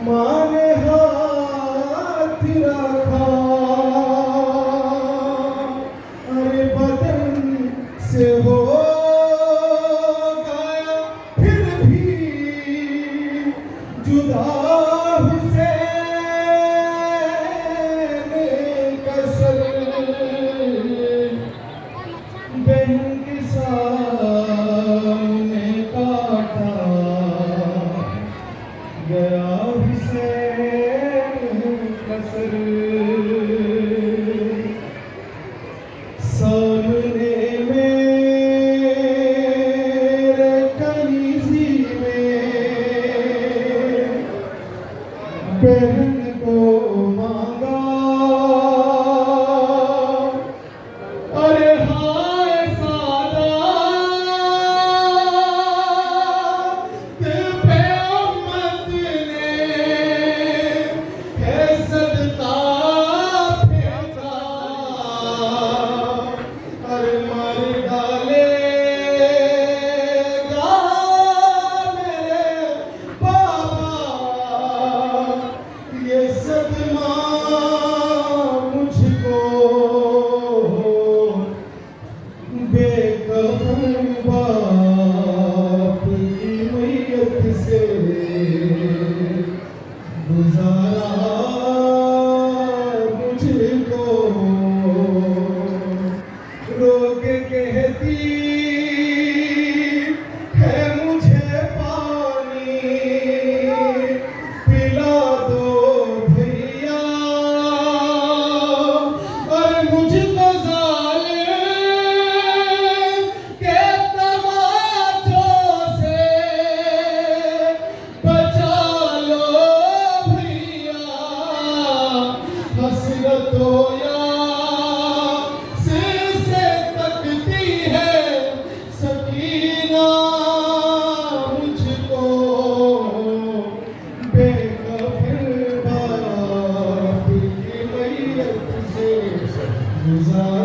माने हाथ रखा, अरे बदन से हो गया फिर भी जुदा हुसैन कसर, बहन के सामने काटा गया हुसैन कसर। सामने मेरे कलीजी में बहन को मांगा, अरे हाय सादात पे उम्मत ने है सदका फेंका, अरे मार डालेगा मेरे बाबा ये सदमा मुझको, बेकफन बाप की मैयत से गुजारा मुझको। रो के कहती है मुझे पानी पिला दो भैया, और मुझको जालिम के तमाचों से बचा लो भैया। हसरतो या सिर से तकती है सकीना मुझको, बेकफिर बाप की मैयत से गुजारा